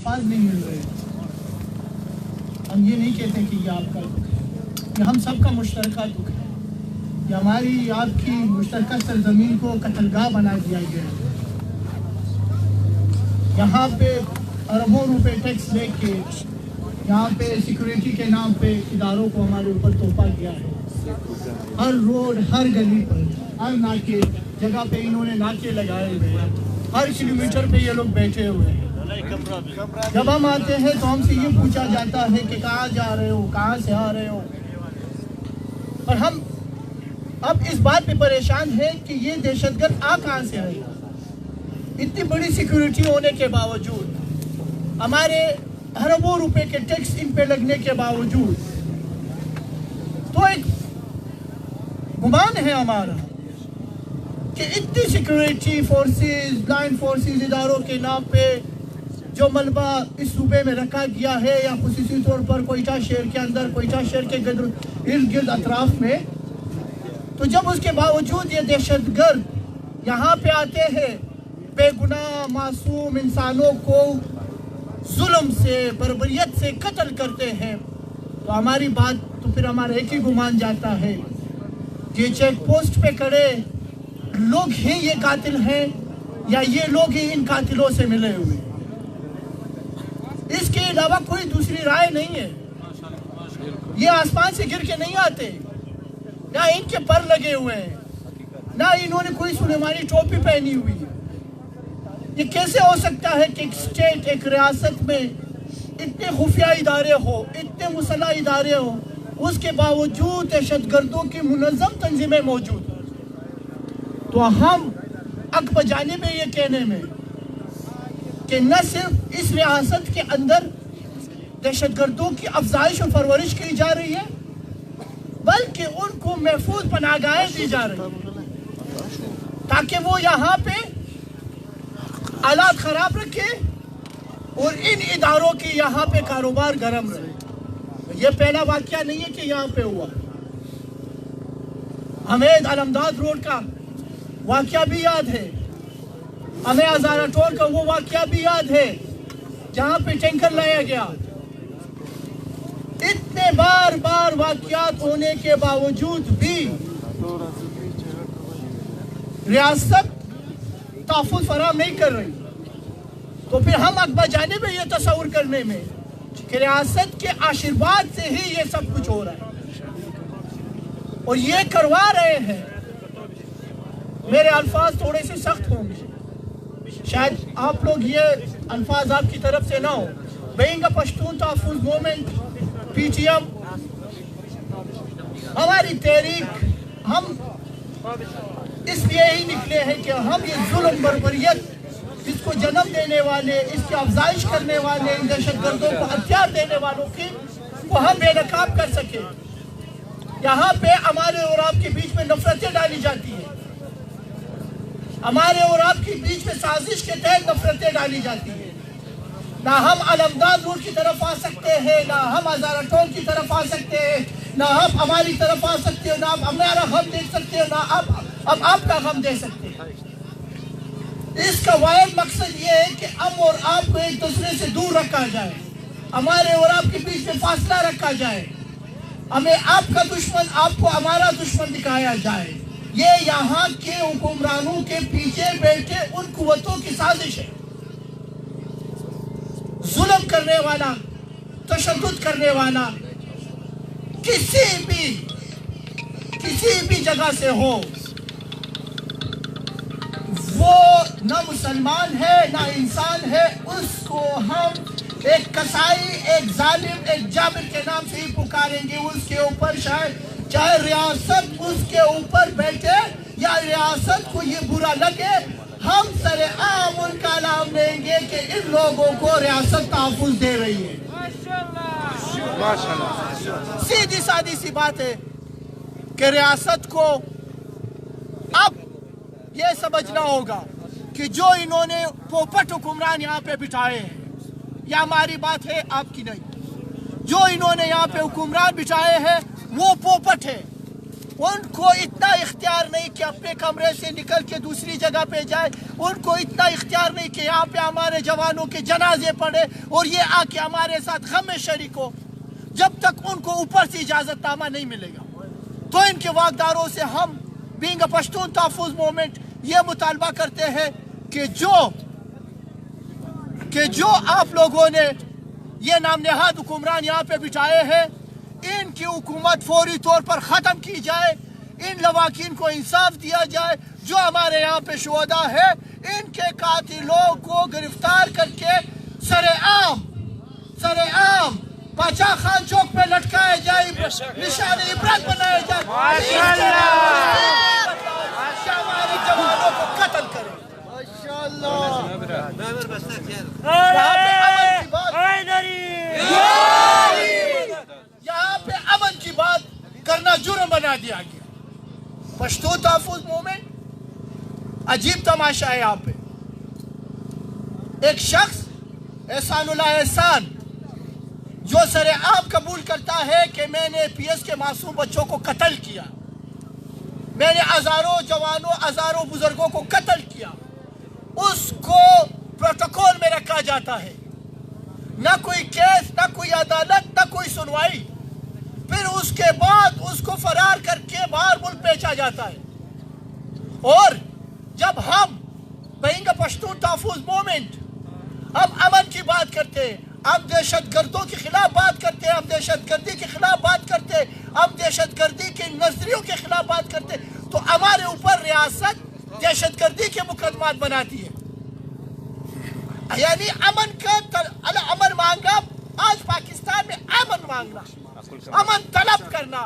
अल्फाज नहीं मिल रहे। हम ये नहीं कहते कि ये आपका दुख है, ये हम सबका मुश्तरका दुख है। ये हमारी आपकी मुश्तरका सरजमीन को कत्लगाह बना दिया गया है। यहाँ पे अरबों रुपए टैक्स लेके यहाँ पे सिक्योरिटी के नाम पे इदारों को हमारे ऊपर तोपा गया है। हर रोड, हर गली पर, हर नाके जगह पे इन्होंने नाके लगाए हुए हैं। हर किलोमीटर पे ये लोग बैठे हुए हैं। जब हम आते हैं तो हमसे ये पूछा जाता है कि कहाँ जा रहे हो, कहाँ से आ रहे हो। और हम अब इस बात पे परेशान हैं कि ये दहशतगर्द आ कहाँ से रहे। इतनी बड़ी सिक्योरिटी होने के बावजूद, हमारे अरबों रुपए के टैक्स इन पे लगने के बावजूद, तो एक गुमान है हमारा कि इतनी सिक्योरिटी फोर्सेस, ब्लाइंड फोर्सेस इदारों के नाम पे जो मलबा इस सूबे में रखा गया है, या खुसूसी तौर पर कोयटा शहर के अंदर, कोयटा शहर के इर्द गिर्द अतराफ में, तो जब उसके बावजूद ये दहशतगर्द यहाँ पे आते हैं, बेगुनाह मासूम इंसानों को जुल्म से, बर्बरियत से कत्ल करते हैं, तो हमारी बात, तो फिर हमारा एक ही गुमान जाता है, ये चेक पोस्ट पे खड़े लोग ही ये कातिल हैं, या ये लोग ही इन कातिलों से मिले हुए। इसके अलावा कोई दूसरी राय नहीं है। ये आसमान से गिर के नहीं आते, ना इनके पर लगे हुए हैं, ना इन्होंने कोई सुलेमानी टोपी पहनी हुई है। ये कैसे हो सकता है कि एक स्टेट, एक रियासत में इतने खुफिया इदारे हो, इतने मुसल्लह इदारे हो, उसके बावजूद दहशतगर्दों की मुनज़्ज़म तंजीमें मौजूद। तो हम अक बजाने में ये कहने में कि न सिर्फ इस रियासत के अंदर दहशतगर्दों की अफजाइश और परवरिश की जा रही है, बल्कि उनको महफूज पनाहगाहें दी जा रही है ताकि वो यहाँ पे हालात खराब रखे और इन इदारों की यहाँ पे कारोबार गर्म रहे। ये पहला वाकया नहीं है कि यहाँ पे हुआ। हमें अलमदाद रोड का वाकया भी याद है, हमें हजारा टोल का वो वाकया भी याद है जहाँ पे टैंकर लाया गया। इतने बार बार वाकयात होने के बावजूद भी रियासत तहफ़्फ़ुज़ फराहम नहीं कर रही। तो फिर हम अकबर जाने में ये तस्वुर करने में कि रियासत के आशीर्वाद से ही ये सब कुछ हो रहा है और ये करवा रहे हैं। मेरे अल्फाज थोड़े से सख्त होंगे, शायद आप लोग ये अल्फाज आपकी तरफ से ना हो। बेइंगा पश्तून तहफ़्फ़ुज़ मूवमेंट, PTM, हमारी तहरीक, हम इसलिए ही निकले हैं कि हम ये जुल्म बर्बरियत, इसको जन्म देने वाले, इसकी अफजाइश करने वाले, इन दहशतगर्दों को हथियार देने वालों की को हम बेनकाब कर सके। यहाँ पे हमारे और आपके बीच में नफरतें डाली जाती हैं, हमारे और आपके बीच में साजिश के तहत नफरतें डाली जाती हैं। ना हम अलमदाद रोड की तरफ आ सकते हैं, ना हम हजारा टोल की तरफ आ सकते हैं, ना हम हमारी तरफ आ सकते हो, ना आप हमारा गम देख सकते हो, ना आप आपका गम दे सकते हैं। इसका वाहिद मकसद ये है कि हम और आपको एक दूसरे से दूर रखा जाए, हमारे और आपके बीच में फासला रखा जाए, हमें आपका दुश्मन, आपको हमारा दुश्मन दिखाया जाए। ये यहाँ के हुक्मरानों के पीछे बैठे उन कुव्वतों की साजिश है। जुल्म करने वाला, तशद्दुद करने वाला किसी भी जगह से हो, वो ना मुसलमान है ना इंसान है, उसको हम एक कसाई, एक जालिम, एक जाबिर के नाम से ही पुकारेंगे। उसके ऊपर चाहे रियासत उसके ऊपर बैठे या रियासत को ये बुरा लगे, हम सरे आम उनका नाम लेंगे कि इन लोगों को रियासत तहफ़्फ़ुज़ दे रही है। सीधी सादी सी बात है कि रियासत को अब ये समझना होगा कि जो इन्होंने पोपट हुक्मरान यहाँ पे बिठाए हैं, या हमारी बात है आपकी नहीं, जो इन्होंने यहाँ पे हुक्मरान बिठाए हैं वो पोपट है। ان کو اتنا اختیار نہیں کہ اپنے کمرے سے نکل کے دوسری جگہ پہ جائے، ان کو اتنا اختیار نہیں کہ یہاں پہ ہمارے جوانوں کے جنازے پڑے اور یہ آ کے ہمارے ساتھ غم میں شریک ہو، جب تک ان کو اوپر سے اجازت نامہ نہیں ملے گا۔ تو ان کے واقداروں سے ہم بینگ اے پشتون تحفظ موومنٹ یہ مطالبہ کرتے ہیں کہ جو آپ لوگوں نے یہ نام نہاد حکمران یہاں پہ بٹھائے ہیں، ان کی حکومت فوری طور پر ختم کی جائے، ان لواحقین کو انصاف دیا جائے۔ جو ہمارے یہاں پہ شہداء ہے، ان کے قاتلوں کو گرفتار کر کے سر عام باچا خان چوک پہ لٹکایا جائے، نشان عبرت بنایا جائے، ہمارے جوانوں کو قتل کرے۔ یہاں پہ امن کی بات کرنا جرم بنا دیا گیا۔ پشتون تحفظ موومنٹ عجیب تماشا ہے۔ یہاں پہ ایک شخص احسان اللہ احسان جو سر عام قبول کرتا ہے کہ میں نے پی ایس کے معصوم بچوں کو قتل کیا، میں نے ہزاروں جوانوں ہزاروں بزرگوں کو قتل کیا، اس کو پروٹوکول میں رکھا جاتا ہے، نہ کوئی کیس، نہ کوئی عدالت، نہ کوئی سنوائی، پھر اس کے بعد اس کو فرار کر کے باہر ملک بھیجا جاتا ہے۔ اور جب ہم بینگ اے پشتون تحفظ موومنٹ ہم امن کی بات کرتے ہیں، ہم دہشت گردوں کے خلاف بات کرتے ہیں، ہم دہشت گردی کے خلاف بات کرتے ہیں، ہم دہشت گردی کے نظریوں کے خلاف بات کرتے ہیں، تو ہمارے اوپر ریاست دہشت گردی کے مقدمات بناتی ہے۔ یعنی امن مانگا، آج پاکستان میں امن مانگنا، امن طلب کرنا،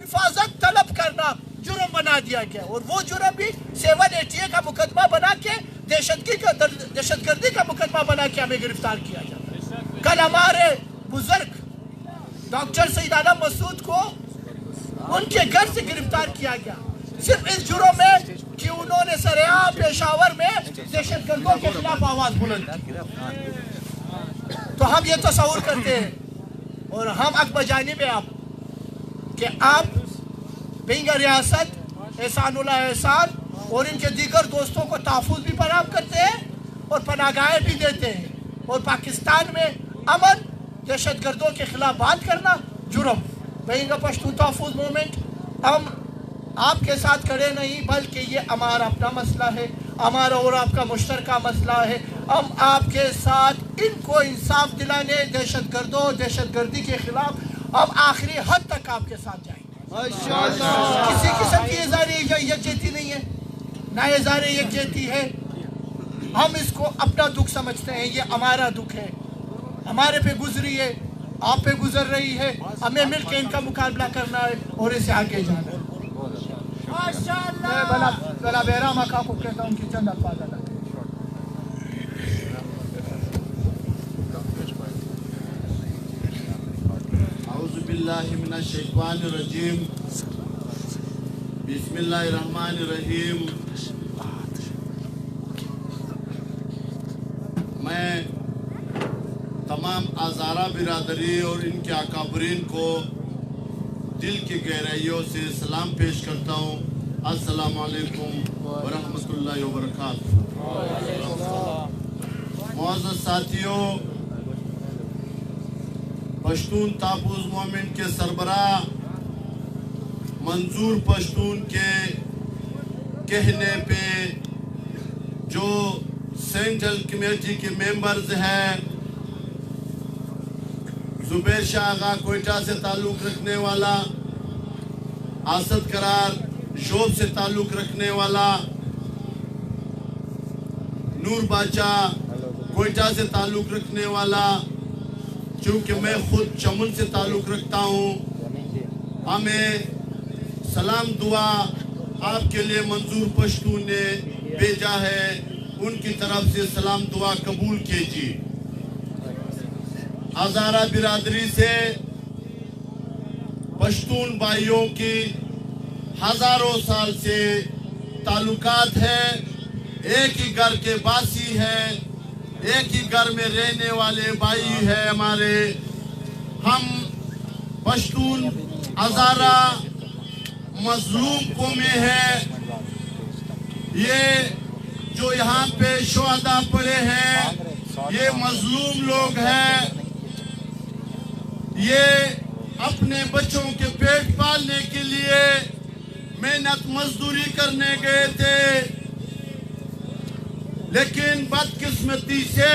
حفاظت طلب کرنا جرم بنا دیا گیا، اور وہ جرم بھی 788 کا مقدمہ بنا کے دہشت گردی کا مقدمہ بنا کے ہمیں گرفتار کیا جاتا ہے۔ کل ہمارے بزرگ ڈاکٹر سید عالم مسعود کو ان کے گھر سے گرفتار کیا گیا، صرف اس جرم میں کہ انہوں نے سر عام پشاور میں دہشت گردوں کے خلاف آواز بلند کی۔ تو ہم یہ تصور کرتے ہیں اور ہم حق بجانب ہیں آپ کہ آپ بینگ ریاست احسان اللہ احسان اور ان کے دیگر دوستوں کو تحفظ بھی فراہم کرتے ہیں اور پناہ گاہیں بھی دیتے ہیں، اور پاکستان میں امن، دہشت گردوں کے خلاف بات کرنا جرم۔ بینگ اے پشتون تحفظ موومنٹ ہم آپ کے ساتھ کھڑے نہیں، بلکہ یہ ہمارا اپنا مسئلہ ہے، ہمارا اور آپ کا مشترکہ مسئلہ ہے۔ ہم آپ کے ساتھ ان کو انصاف دلانے، دہشت گردوں، دہشت گردی کے خلاف ہم آخری حد تک آپ کے ساتھ جائیں گے۔ کسی قسم کی اظہار یکجہتی نہیں ہے، نہ اظہار یکجہتی ہے۔ ہم اس کو اپنا دکھ سمجھتے ہیں، یہ ہمارا دکھ ہے، ہمارے پہ گزری ہے، آپ پہ گزر رہی ہے، ہمیں مل کے ان کا مقابلہ کرنا ہے اور اسے آگے جانا ہے۔ میں بلا بہرام آقا کو کہتا ہوں کہ چند الفاظ ادا کریں۔ اعوذ باللہ من الشیطان الرجیم، بسم اللہ الرحمن الرحیم۔ میں تمام ہزارہ برادری اور ان کے اکابرین کو دل کی گہرائیوں سے سلام پیش کرتا ہوں۔ السلام علیکم ورحمۃ اللہ وبرکاتہ۔ معزز ساتھیوں، پشتون تحفظ موومنٹ کے سربراہ منظور پشتون کے کہنے پہ جو سینٹرل کمیٹی کے ممبرز ہیں، زبیر شاہ آغا کوئٹہ سے تعلق رکھنے والا، اسد قرار شوب سے تعلق رکھنے والا، نور باچا کوئٹہ سے تعلق رکھنے والا، چونکہ میں خود چمن سے تعلق رکھتا ہوں، ہمیں سلام دعا آپ کے لیے منظور پشتون نے بھیجا ہے، ان کی طرف سے سلام دعا قبول کیجیے۔ ہزارہ برادری سے پشتون بھائیوں کی ہزاروں سال سے تعلقات ہیں، ایک ہی گھر کے باسی ہیں، ایک ہی گھر میں رہنے والے بھائی ہیں ہمارے۔ ہم پشتون ہزارہ मजलूम कौमें हैं। ये जो यहाँ पे शुहदा पड़े हैं ये मजलूम लोग हैं। ये अपने बच्चों के पेट पालने के लिए मेहनत मजदूरी करने गए थे, लेकिन बदकिस्मती से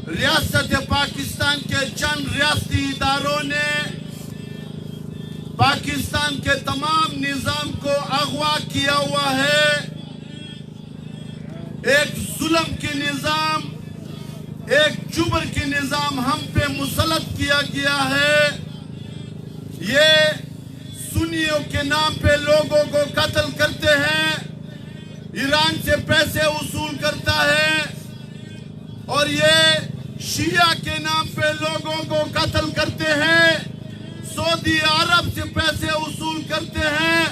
रियासत पाकिस्तान के चंद रियासती इदारों ने पाकिस्तान के तमाम निज़ाम को अगवा किया हुआ है। एक जुल्म की निज़ाम, एक जुबर की निज़ाम हम पे मुसल्लत किया गया है। ये सुन्नियों के नाम पे लोगों को कत्ल करते हैं, ईरान से पैसे वसूल करता है, और ये शिया के नाम पे लोगों को कत्ल करते हैं, सऊदी अरब से पैसे वसूल करते हैं।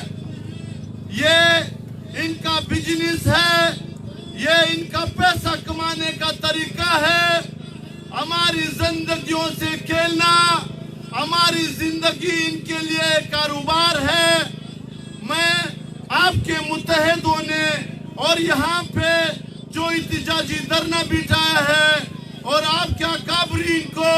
ये इनका बिजनेस है, ये इनका पैसा कमाने का तरीका है। हमारी जिंदगियों से खेलना, हमारी जिंदगी इनके लिए कारोबार है। मैं आपके मुत्तहिदों ने और यहाँ पे जो इत्तिजाजी धरना बिठाया है और आपके अकाबरीन को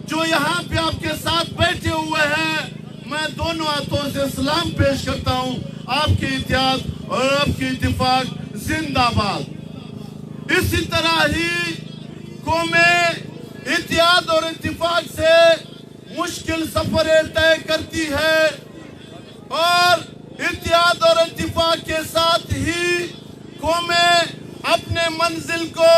जो यहाँ पे आपके साथ बैठे हुए हैं, मैं दोनों हाथों से सलाम पेश करता हूँ। आपके इत्तेहाद और आपकी इत्तिफाक जिंदाबाद। इसी तरह ही कौमें इत्तेहाद और इत्तिफाक से मुश्किल सफरें तय करती है, और इत्तेहाद और इत्तिफाक के साथ ही कौमें अपने मंजिल को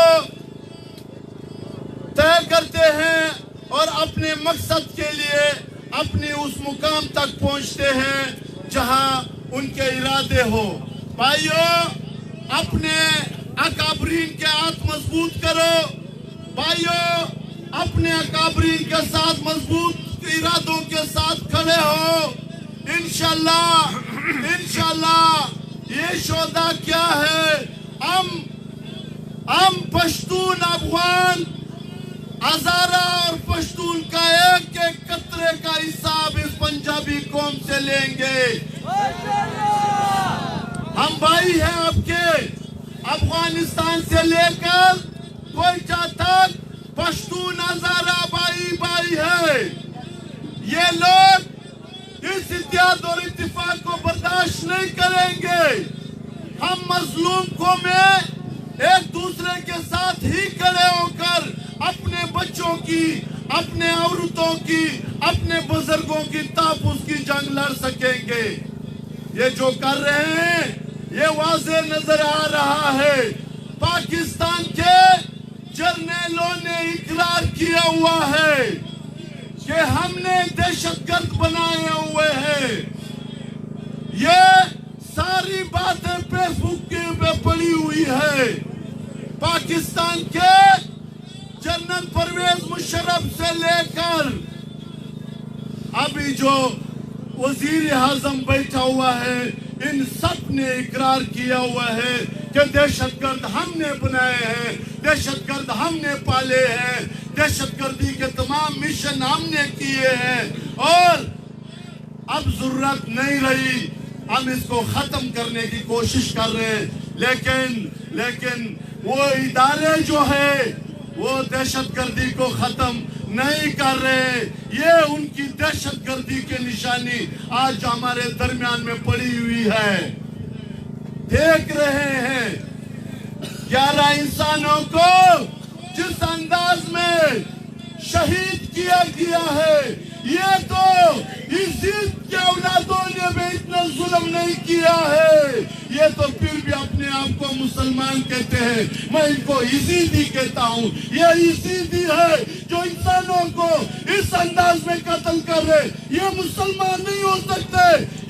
तय करते हैं और अपने मकसद के लिए अपने उस मुकाम तक पहुंचते हैं जहां उनके इरादे हो। भाइयों, अपने अकाबरीन के हाथ मजबूत करो। भाइयों, अपने अकाबरीन के साथ मजबूत इरादों के साथ खड़े हो। इंशाल्लाह ये शुहदा क्या है? हम पश्तून अफगान, हज़ारा और पश्तून का एक एक कतरे का हिसाब इस पंजाबी कौम से लेंगे। हम भाई हैं आपके, अफगानिस्तान से लेकर कोयटा तक पश्तून हज़ारा भाई है। ये लोग इस इत्तेहाद और इत्तिफाक को बर्दाश्त नहीं करेंगे। हम मजलूम कौमें एक दूसरे के साथ ही खड़े होकर अपने बच्चों की, अपने औरतों की, अपने बुजुर्गों की तापुस की जंग लड़ सकेंगे। ये जो कर रहे हैं ये वाज़ेह नजर आ रहा है। पाकिस्तान के जर्नैलों ने इकरार किया हुआ है कि हमने दहशतगर्द बनाए हुए हैं। ये सारी बातें फेसबुक पे पड़ी हुई है। पाकिस्तान के जनरल परवेज मुशर्रफ से लेकर अभी जो वजीर आजम बैठा हुआ है, इन सब ने इकरार किया हुआ है कि दहशतगर्द हमने बनाए हैं, दहशतगर्द हमने पाले हैं, दहशतगर्दी के तमाम मिशन हमने किए हैं, और अब जरूरत नहीं रही, हम इसको खत्म करने की कोशिश कर रहे हैं। लेकिन वो इदारे जो है वो दहशतगर्दी को खत्म नहीं कर रहे। ये उनकी दहशतगर्दी की निशानी आज हमारे दरमियान में पड़ी हुई है। देख रहे हैं 11 इंसानों को जिस अंदाज में शहीद किया गया है, ये तो यजीद के औलादों ने भी इतना जुल्म नहीं किया है। ये तो फिर भी अपने आप को मुसलमान कहते हैं। मैं इनको यजीदी कहता हूँ। ये यजीदी है जो इंसानों को इस अंदाज में कत्ल कर रहे। ये मुसलमान नहीं हो सकते,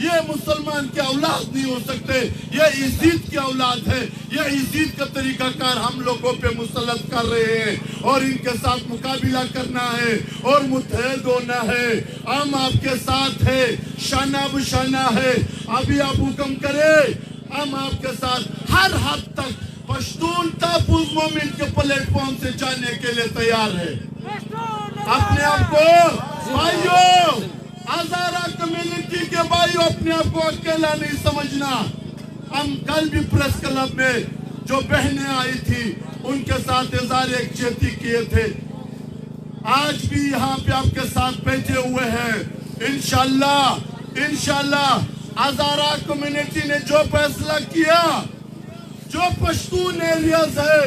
ये मुसलमान के औलाद नहीं हो सकते, ये यजीद की औलाद है। ये यजीद का तरीकाकार हम लोगों पे मुसल्लत कर रहे हैं और इनके साथ मुकाबला करना है और मुत्तहिद होना है। हम आपके साथ है, शाना बशाना है। अभी आप हुक्म करें, हम आपके साथ हर हद तक पश्तून तापुज़ मोमिन के प्लेटफॉर्म से जाने के लिए तैयार है। अपने आप को भाइयों हजारा कम्युनिटी के भाइयों, अपने आप को अकेला नहीं समझना। हम कल भी प्रेस क्लब में जो बहनें आई थी उनके साथ इज़हार यकजहती किए थे, आज भी यहाँ पे आपके साथ बैठे हुए हैं। इंशाल्लाह हजारा कम्युनिटी ने जो फैसला किया, जो पश्तून एरियाज है,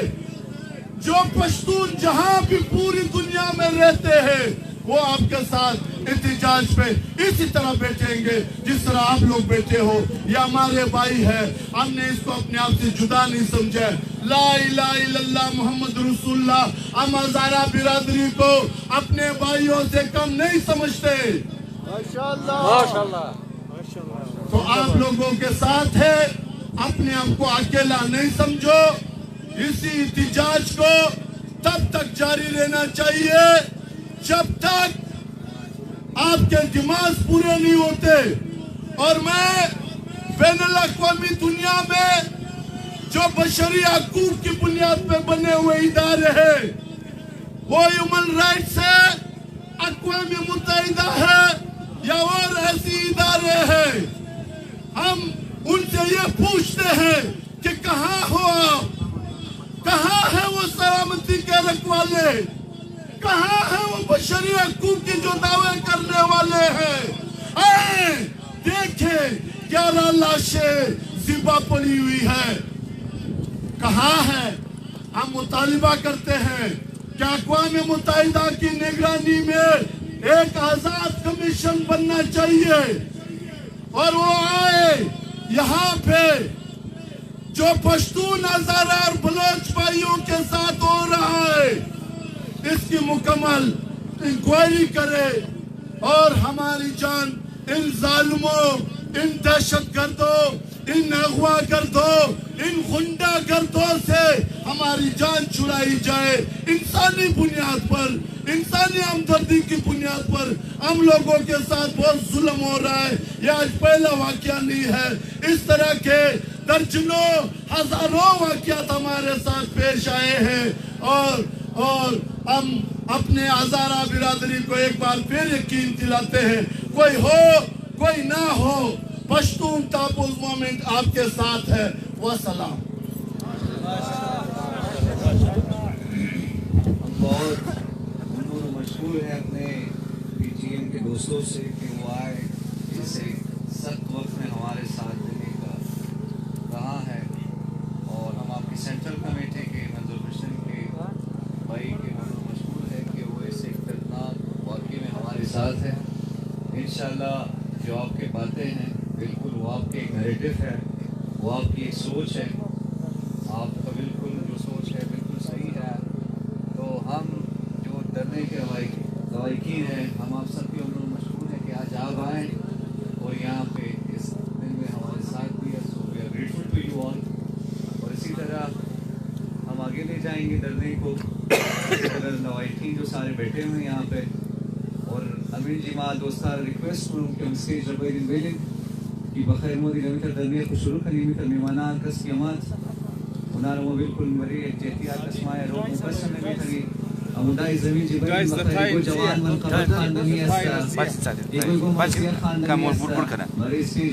जो पश्तून जहां भी पूरी दुनिया में रहते हैं, वो आपके साथ एहतजाज पे इसी तरह बैठेंगे जिस तरह आप लोग बैठे हो। ये हमारे भाई है, हमने इसको अपने आप से जुदा नहीं समझा। ला इलाहा इल्लल्लाह मोहम्मद रसूलुल्लाह। हम हजारा बिरादरी को अपने भाइयों से कम नहीं समझते। माशाअल्लाह। तो आप लोगों के साथ है, अपने आप को अकेला नहीं समझो। इसी एहतजाज को तब तक जारी रहना चाहिए जब तक आपके दिमाग पूरे नहीं होते। और मैं बैनुल अक़वामी दुनिया में जो बशरी हकूक़ की बुनियाद पे बने हुए इदारे हैं, वो ह्यूमन राइट्स है, अक़वाम मुत्तहिदा है या और ऐसी इदारे हैं, हम उनसे ये पूछते हैं कि कहाँ हो आप, कहाँ है वो सलामती के रखवाले, कहाँ है वो बशरी हकूक़ की जो दावे करने वाले हैं। आए देखें 11 लाशें ज़िबा पड़ी हुई है, कहाँ है। हम मुतालिबा करते हैं कि अक़वाम मुत्तहिदा की निगरानी में एक आज़ाद कमीशन बनना चाहिए और वो आए यहाँ पे जो पश्तून हज़ारा और बलोच भाइयों के साथ हो रहा है, इसकी मुकम्मल इंक्वायरी करे और हमारी जान इन जालिमों, इन दहशतगर्दों, इन अगवा गर्दों, इन गुंडा गर्दों से हमारी जान छुड़ाई जाए। इंसानी बुनियाद पर, इंसानी हमदर्दी की बुनियाद पर हम लोगों के साथ बहुत जुल्म हो रहा है। यह आज पहला वाकया नहीं है, इस तरह के दर्जनों हजारों वाकयात हमारे साथ पेश आए हैं। और हम अपने हजारा बिरादरी को एक बार फिर यकीन दिलाते हैं, कोई हो कोई ना हो, पश्तून तापुज़ मूवमेंट आपके साथ है। वसलाम। बहुत मशहूर है अपने PTM के दोस्तों से कि वो आए, इसे सख्त वक्त में हमारे साथ देने का रहा है। और हम आपकी सेंट्रल कमेटी के मंजूर हुसैन के भाई के मशहूर है कि वो इस एक दर्दनाक वाक़े में हमारे साथ है। इंशाल्लाह जो आपके बातें हैं बिल्कुल वो आपके एक नैरेटिव है, वो आपकी एक सोच है, आपका बिल्कुल जो सोच है बिल्कुल सही है। तो हम जो डरने के रवायकीन हैं, हम आप सबके उम्र मशहूर है कि आज आप आएँ और यहाँ पे इस दिन में हमारे साथ भी है। So we are grateful to you all. और इसी तरह हम आगे ले जाएंगे डरने को। रवायकीन जो सारे बैठे हुए हैं यहाँ पे, और अमीर जी माँ दोस्तार रिक्वेस्ट करूँ कि उनसे जबैन बेलिन की बखैर मोदी नमी दरमिया को शुरू करी मित्र मेहमाना कस की अमात उन्हार वो बिल्कुल मरी एहतियात कसमाए रोग मुकस्सम में खरी अमुदाई ज़मीन जी बखैर को जवान मन का खानदानी है। एक को मस्जिद खानदानी है। मरी स्टेज